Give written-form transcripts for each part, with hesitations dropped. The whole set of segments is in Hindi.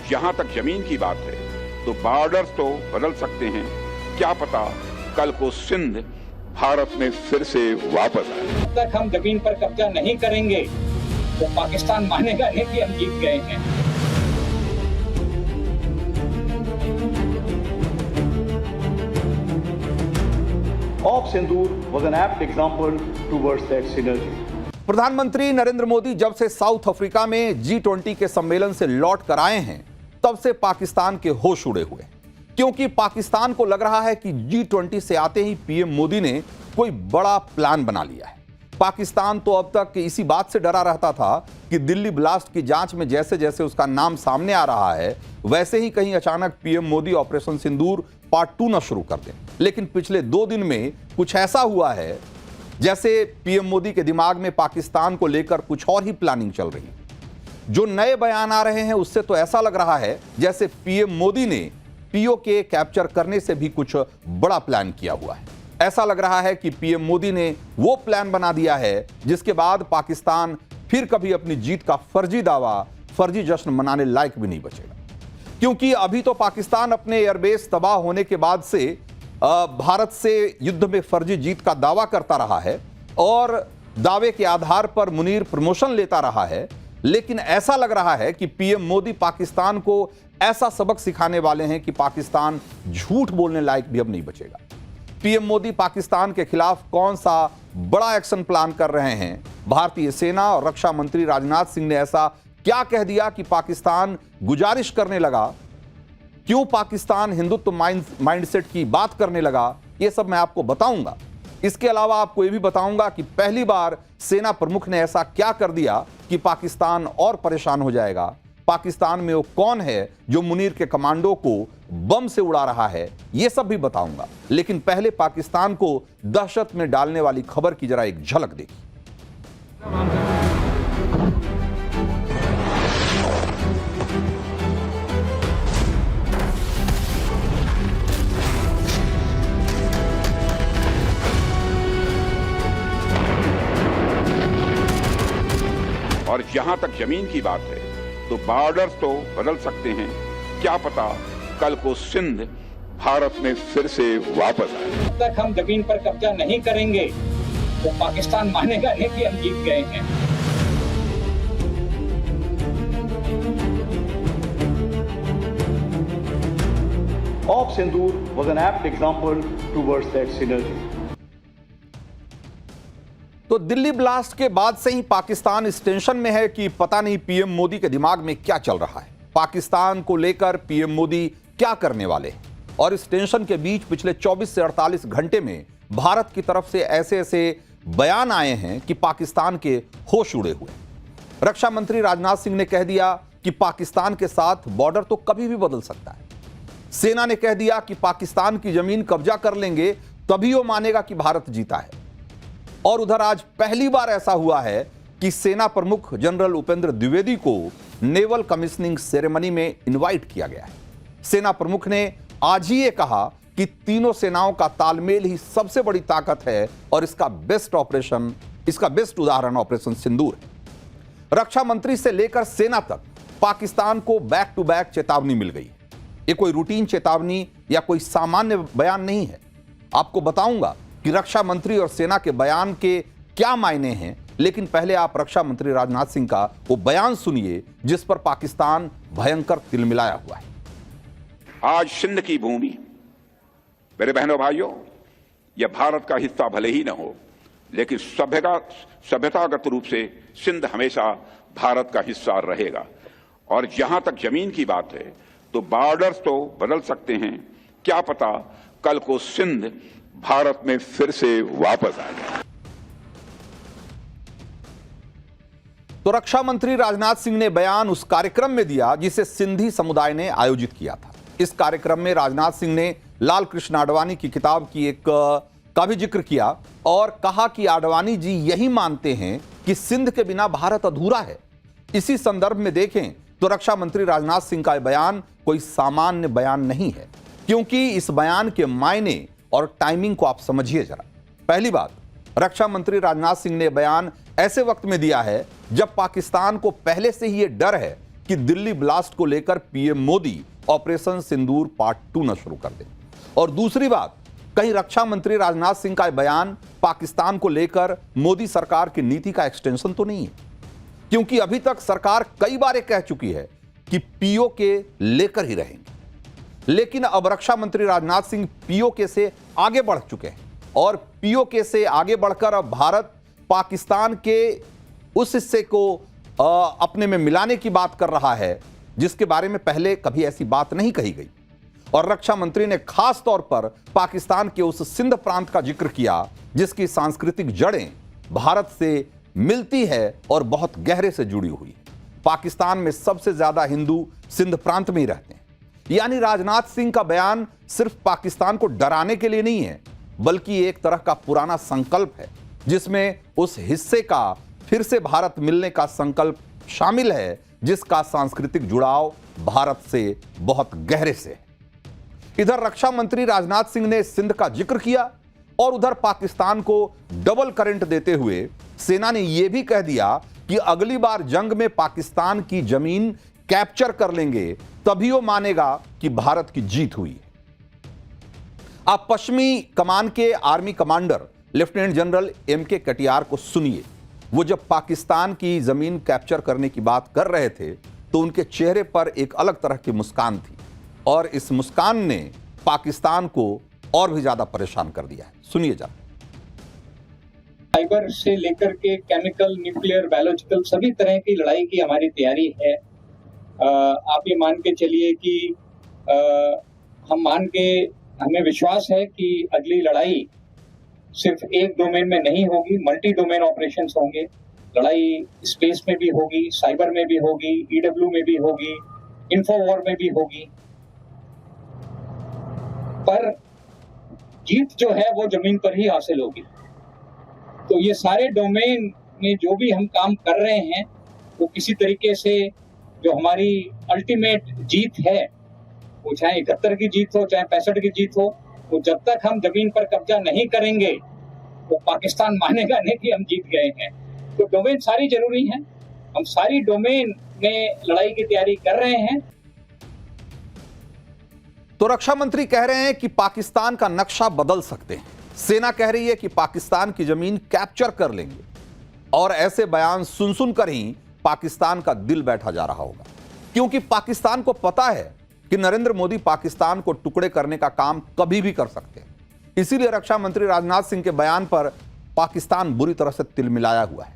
जहां तक जमीन की बात है तो बॉर्डर्स तो बदल सकते हैं, क्या पता कल को सिंध भारत में फिर से वापस आए। जब तक हम जमीन पर कब्जा नहीं करेंगे तो पाकिस्तान मानेगा नहीं कि हम जीत गए हैं। Of Sindoor was an apt example towards that synergy. प्रधानमंत्री नरेंद्र मोदी जब से साउथ अफ्रीका में G20 के सम्मेलन से लौट कर आए हैं तब से पाकिस्तान के होश उड़े हुए, क्योंकि पाकिस्तान को लग रहा है कि G20 से आते ही पीएम मोदी ने कोई बड़ा प्लान बना लिया है। पाकिस्तान तो अब तक इसी बात से डरा रहता था कि दिल्ली ब्लास्ट की जांच में जैसे जैसे उसका नाम सामने आ रहा है वैसे ही कहीं अचानक पीएम मोदी ऑपरेशन सिंदूर पार्ट 2 न शुरू कर दें। लेकिन पिछले 2 दिन में कुछ ऐसा हुआ है जैसे पीएम मोदी के दिमाग में पाकिस्तान को लेकर कुछ और ही प्लानिंग चल रही है। जो नए बयान आ रहे हैं उससे तो ऐसा लग रहा है जैसे पीएम मोदी ने पीओके कैप्चर करने से भी कुछ बड़ा प्लान किया हुआ है। ऐसा लग रहा है कि पीएम मोदी ने वो प्लान बना दिया है जिसके बाद पाकिस्तान फिर कभी अपनी जीत का फर्जी दावा, फर्जी जश्न मनाने लायक भी नहीं बचेगा। क्योंकि अभी तो पाकिस्तान अपने एयरबेस तबाह होने के बाद से भारत से युद्ध में फर्जी जीत का दावा करता रहा है और दावे के आधार पर मुनीर प्रमोशन लेता रहा है। लेकिन ऐसा लग रहा है कि पीएम मोदी पाकिस्तान को ऐसा सबक सिखाने वाले हैं कि पाकिस्तान झूठ बोलने लायक भी अब नहीं बचेगा। पीएम मोदी पाकिस्तान के खिलाफ कौन सा बड़ा एक्शन प्लान कर रहे हैं? भारतीय सेना और रक्षा मंत्री राजनाथ सिंह ने ऐसा क्या कह दिया कि पाकिस्तान गुजारिश करने लगा? क्यों पाकिस्तान हिंदुत्व माइंडसेट की बात करने लगा? यह सब मैं आपको बताऊंगा। इसके अलावा आपको यह भी बताऊंगा कि पहली बार सेना प्रमुख ने ऐसा क्या कर दिया कि पाकिस्तान और परेशान हो जाएगा। पाकिस्तान में वो कौन है जो मुनीर के कमांडो को बम से उड़ा रहा है, यह सब भी बताऊंगा। लेकिन पहले पाकिस्तान को दहशत में डालने वाली खबर की जरा एक झलक देखिए। और जहां तक जमीन की बात है तो बॉर्डर्स तो बदल सकते हैं, क्या पता कल को सिंध भारत में फिर से वापस आए। जब तक हम जमीन पर कब्जा नहीं करेंगे तो पाकिस्तान मानेगा नहीं कि हम जीत गए हैं। Of Sindoor was an apt example towards that synergy. तो दिल्ली ब्लास्ट के बाद से ही पाकिस्तान इस टेंशन में है कि पता नहीं पीएम मोदी के दिमाग में क्या चल रहा है, पाकिस्तान को लेकर पीएम मोदी क्या करने वाले हैं। और इस टेंशन के बीच पिछले 24 से 48 घंटे में भारत की तरफ से ऐसे ऐसे बयान आए हैं कि पाकिस्तान के होश उड़े हुए। रक्षा मंत्री राजनाथ सिंह ने कह दिया कि पाकिस्तान के साथ बॉर्डर तो कभी भी बदल सकता है। सेना ने कह दिया कि पाकिस्तान की जमीन कब्जा कर लेंगे तभी वो मानेगा कि भारत जीता है। और उधर आज पहली बार ऐसा हुआ है कि सेना प्रमुख जनरल उपेंद्र द्विवेदी को नेवल कमिश्निंग सेरेमनी में इनवाइट किया गया है। सेना प्रमुख ने आज ही ये कहा कि तीनों सेनाओं का तालमेल ही सबसे बड़ी ताकत है और इसका बेस्ट उदाहरण ऑपरेशन सिंदूर है। रक्षा मंत्री से लेकर सेना तक पाकिस्तान को बैक टू बैक चेतावनी मिल गई। ये कोई रूटीन चेतावनी या कोई सामान्य बयान नहीं है। आपको बताऊंगा कि रक्षा मंत्री और सेना के बयान के क्या मायने हैं, लेकिन पहले आप रक्षा मंत्री राजनाथ सिंह का वो बयान सुनिए जिस पर पाकिस्तान भयंकर तिलमिलाया हुआ है। आज सिंध की भूमि, मेरे बहनों भाइयों, यह भारत का हिस्सा भले ही न हो, लेकिन सभ्यतागत रूप से सिंध हमेशा भारत का हिस्सा रहेगा। और जहां तक जमीन की बात है तो बॉर्डर्स तो बदल सकते हैं, क्या पता कल को सिंध भारत में फिर से वापस आ जाए। तो रक्षा मंत्री राजनाथ सिंह ने बयान उस कार्यक्रम में दिया जिसे सिंधी समुदाय ने आयोजित किया था। इस कार्यक्रम में राजनाथ सिंह ने लाल कृष्ण आडवाणी की किताब की का भी जिक्र किया और कहा कि आडवाणी जी यही मानते हैं कि सिंध के बिना भारत अधूरा है। इसी संदर्भ में देखें तो रक्षा मंत्री राजनाथ सिंह का बयान कोई सामान्य बयान नहीं है, क्योंकि इस बयान के मायने और टाइमिंग को आप समझिए जरा। पहली बात, रक्षा मंत्री राजनाथ सिंह ने बयान ऐसे वक्त में दिया है जब पाकिस्तान को पहले से ही यह डर है कि दिल्ली ब्लास्ट को लेकर पीएम मोदी ऑपरेशन सिंदूर पार्ट 2 न शुरू कर दें। और दूसरी बात, कहीं रक्षा मंत्री राजनाथ सिंह का बयान पाकिस्तान को लेकर मोदी सरकार की नीति का एक्सटेंशन तो नहीं है, क्योंकि अभी तक सरकार कई बार कह चुकी है कि पीओके लेकर ही रहेंगे। लेकिन अब रक्षा मंत्री राजनाथ सिंह पीओके से आगे बढ़ चुके हैं और पीओके से आगे बढ़कर अब भारत पाकिस्तान के उस हिस्से को अपने में मिलाने की बात कर रहा है जिसके बारे में पहले कभी ऐसी बात नहीं कही गई। और रक्षा मंत्री ने खास तौर पर पाकिस्तान के उस सिंध प्रांत का जिक्र किया जिसकी सांस्कृतिक जड़ें भारत से मिलती है और बहुत गहरे से जुड़ी हुई है। पाकिस्तान में सबसे ज्यादा हिंदू सिंध प्रांत में ही रहते हैं। यानी राजनाथ सिंह का बयान सिर्फ पाकिस्तान को डराने के लिए नहीं है, बल्कि एक तरह का पुराना संकल्प है जिसमें उस हिस्से का फिर से भारत मिलने का संकल्प शामिल है जिसका सांस्कृतिक जुड़ाव भारत से बहुत गहरे से है। इधर रक्षा मंत्री राजनाथ सिंह ने सिंध का जिक्र किया और उधर पाकिस्तान को डबल करंट देते हुए सेना ने यह भी कह दिया कि अगली बार जंग में पाकिस्तान की जमीन कैप्चर कर लेंगे तभी वो मानेगा कि भारत की जीत हुई है। आप पश्चिमी कमान के army commander lieutenant general MK Katiyar को सुनिए। वो जब पाकिस्तान की जमीन कैप्चर करने की बात कर रहे थे तो उनके चेहरे पर एक अलग तरह की मुस्कान थी और इस मुस्कान ने पाकिस्तान को और भी ज्यादा परेशान कर दिया है। सुनिए जा। साइबर से लेकर के केमिकल, न्यूक्लियर, बायोलॉजिकल सभी तरह की लड़ाई की हमारी तैयारी है। आप ये मान के चलिए कि हमें विश्वास है कि अगली लड़ाई सिर्फ एक डोमेन में नहीं होगी, मल्टी डोमेन ऑपरेशंस होंगे। लड़ाई स्पेस में भी होगी, साइबर में भी होगी, ईडब्ल्यू में भी होगी, इंफो वॉर में भी होगी। पर जीत जो है वो जमीन पर ही हासिल होगी। तो ये सारे डोमेन में जो भी हम काम कर रहे हैं वो किसी तरीके से जो हमारी अल्टीमेट जीत है, वो चाहे 71 की जीत हो, चाहे 65 की जीत हो, वो जब तक हम जमीन पर कब्जा नहीं करेंगे वो पाकिस्तान मानेगा नहीं कि हम जीत गए हैं। तो डोमेन सारी जरूरी हैं। हम सारी डोमेन में लड़ाई की तैयारी कर रहे हैं। तो रक्षा मंत्री कह रहे हैं कि पाकिस्तान का नक्शा बदल सकते हैं। सेना कह रही है कि पाकिस्तान की जमीन कैप्चर कर लेंगे और ऐसे बयान सुन सुनकर ही पाकिस्तान का दिल बैठा जा रहा होगा, क्योंकि पाकिस्तान को पता है कि नरेंद्र मोदी पाकिस्तान को टुकड़े करने का काम कभी भी कर सकते हैं। इसीलिए रक्षा मंत्री राजनाथ सिंह के बयान पर पाकिस्तान बुरी तरह से तिलमिलाया हुआ है।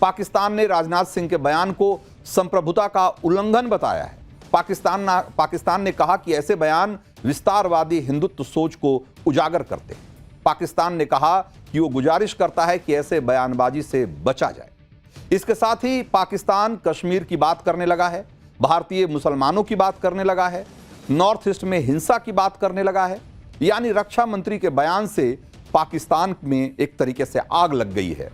पाकिस्तान ने राजनाथ सिंह के बयान को संप्रभुता का उल्लंघन बताया है। पाकिस्तान ने कहा कि ऐसे बयान विस्तारवादी हिंदुत्व सोच को उजागर करते हैं। पाकिस्तान ने कहा कि वो गुजारिश करता है कि ऐसे बयानबाजी से बचा जाए। इसके साथ ही पाकिस्तान कश्मीर की बात करने लगा है, भारतीय मुसलमानों की बात करने लगा है, नॉर्थ ईस्ट में हिंसा की बात करने लगा है। यानी रक्षा मंत्री के बयान से पाकिस्तान में एक तरीके से आग लग गई है।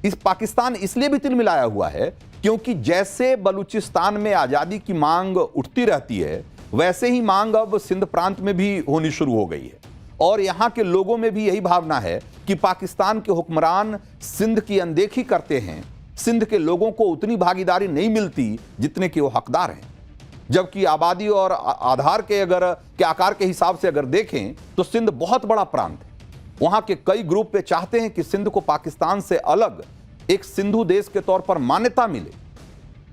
इस पाकिस्तान इसलिए भी तिलमिलाया हुआ है क्योंकि जैसे बलूचिस्तान में आजादी की मांग उठती रहती है, वैसे ही मांग अब सिंध प्रांत में भी होनी शुरू हो गई है और यहां के लोगों में भी यही भावना है कि पाकिस्तान के हुक्मरान सिंध की अनदेखी करते हैं। सिंध के लोगों को उतनी भागीदारी नहीं मिलती जितने कि वो हकदार हैं। जबकि आबादी और आधार के आकार के हिसाब से अगर देखें तो सिंध बहुत बड़ा प्रांत है। वहां के कई ग्रुप पे चाहते हैं कि सिंध को पाकिस्तान से अलग एक सिंधु देश के तौर पर मान्यता मिले।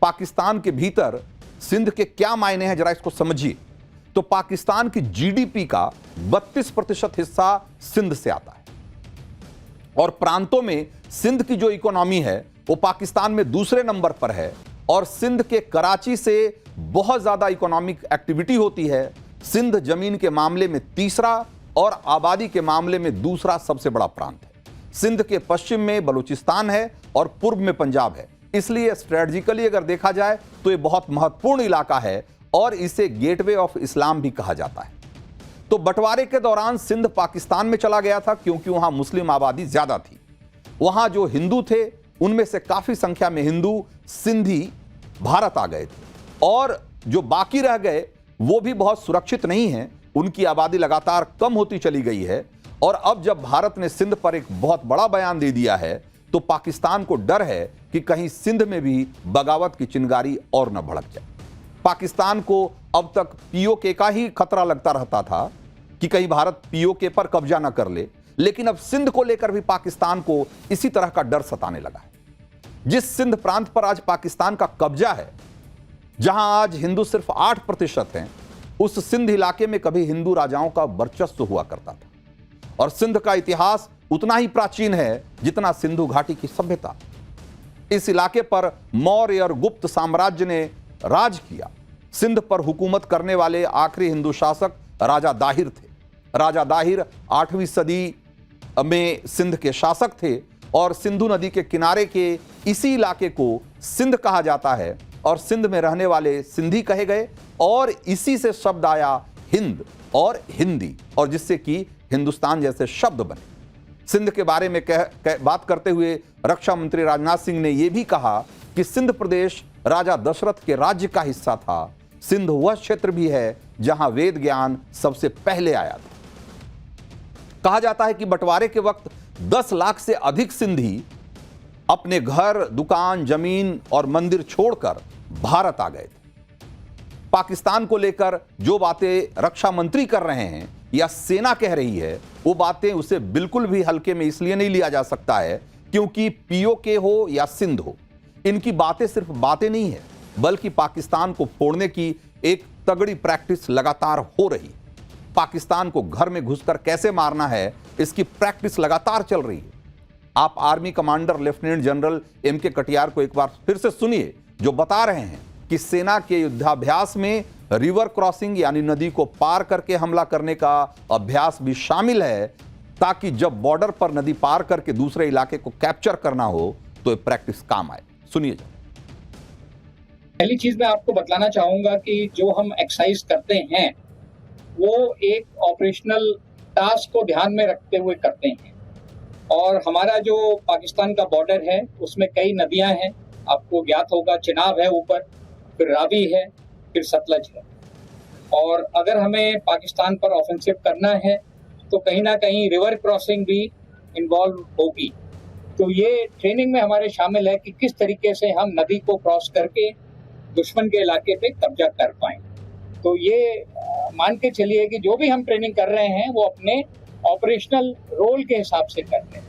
पाकिस्तान के भीतर सिंध के क्या मायने हैं, जरा इसको समझिए। तो पाकिस्तान की जीडीपी का 32% हिस्सा सिंध से आता है और प्रांतों में सिंध की जो इकोनॉमी है वो पाकिस्तान में दूसरे नंबर पर है और सिंध के कराची से बहुत ज्यादा इकोनॉमिक एक्टिविटी होती है। सिंध जमीन के मामले में तीसरा और आबादी के मामले में दूसरा सबसे बड़ा प्रांत है। सिंध के पश्चिम में बलूचिस्तान है और पूर्व में पंजाब है। इसलिए स्ट्रेटजिकली अगर देखा जाए तो ये बहुत महत्वपूर्ण इलाका है और इसे गेटवे ऑफ इस्लाम भी कहा जाता है। तो बंटवारे के दौरान सिंध पाकिस्तान में चला गया था क्योंकि वहां मुस्लिम आबादी ज्यादा थी। वहां जो हिंदू थे उनमें से काफी संख्या में हिंदू सिंधी भारत आ गए थे और जो बाकी रह गए वो भी बहुत सुरक्षित नहीं है। उनकी आबादी लगातार कम होती चली गई है और अब जब भारत ने सिंध पर एक बहुत बड़ा बयान दे दिया है तो पाकिस्तान को डर है कि कहीं सिंध में भी बगावत की चिंगारी और न भड़क जाए। पाकिस्तान को अब तक पीओके का ही खतरा लगता रहता था कि कहीं भारत पीओके पर कब्जा न कर ले, लेकिन अब सिंध को लेकर भी पाकिस्तान को इसी तरह का डर सताने लगा है। जिस सिंध प्रांत पर आज पाकिस्तान का कब्जा है, जहां आज हिंदू सिर्फ 8% हैं, उस सिंध इलाके में कभी हिंदू राजाओं का वर्चस्व हुआ करता था और सिंध का इतिहास उतना ही प्राचीन है जितना सिंधु घाटी की सभ्यता। इस इलाके पर मौर्य और गुप्त साम्राज्य ने राज किया। सिंध पर हुकूमत करने वाले आखिरी हिंदू शासक राजा दाहिर थे। राजा दाहिर 8वीं सदी में सिंध के शासक थे और सिंधु नदी के किनारे के इसी इलाके को सिंध कहा जाता है और सिंध में रहने वाले सिंधी कहे गए और इसी से शब्द आया हिंद और हिंदी, और जिससे कि हिंदुस्तान जैसे शब्द बने। सिंध के बारे में बात करते हुए रक्षा मंत्री राजनाथ सिंह ने यह भी कहा कि सिंध प्रदेश राजा दशरथ के राज्य का हिस्सा था। सिंध वह क्षेत्र भी है जहां वेद ज्ञान सबसे पहले आया था। कहा जाता है कि बंटवारे के वक्त 10 लाख से अधिक सिंधी अपने घर, दुकान, जमीन और मंदिर छोड़कर भारत आ गए थे। पाकिस्तान को लेकर जो बातें रक्षा मंत्री कर रहे हैं या सेना कह रही है, वो बातें उसे बिल्कुल भी हल्के में इसलिए नहीं लिया जा सकता है क्योंकि पीओके हो या सिंध हो, इनकी बातें सिर्फ बातें नहीं है, बल्कि पाकिस्तान को फोड़ने की एक तगड़ी प्रैक्टिस लगातार हो रही। पाकिस्तान को घर में घुसकर कैसे मारना है, इसकी प्रैक्टिस लगातार चल रही है। आप army commander lieutenant general MK. Katiyar को एक बार फिर से सुनिए, जो बता रहे हैं कि सेना के युद्धाभ्यास में रिवर क्रॉसिंग यानी नदी को पार करके हमला करने का अभ्यास भी शामिल है, ताकि जब बॉर्डर पर नदी पार करके दूसरे इलाके को कैप्चर करना हो तो ये प्रैक्टिस काम आए। सुनिए। पहली चीज मैं आपको बतलाना चाहूंगा कि जो हम एक्सरसाइज करते हैं वो एक ऑपरेशनल टास्क को ध्यान में रखते हुए करते हैं, और हमारा जो पाकिस्तान का बॉर्डर है उसमें कई नदियां हैं, आपको ज्ञात होगा। चिनाब है ऊपर, फिर रावी है, फिर सतलज है, और अगर हमें पाकिस्तान पर ऑफेंसिव करना है तो कहीं ना कहीं रिवर क्रॉसिंग भी इन्वॉल्व होगी। तो ये ट्रेनिंग में हमारे शामिल है कि किस तरीके से हम नदी को क्रॉस करके दुश्मन के इलाके पे कब्जा कर पाएं। तो ये मान के चलिए कि जो भी हम ट्रेनिंग कर रहे हैं वो अपने ऑपरेशनल रोल के हिसाब से कर रहे हैं।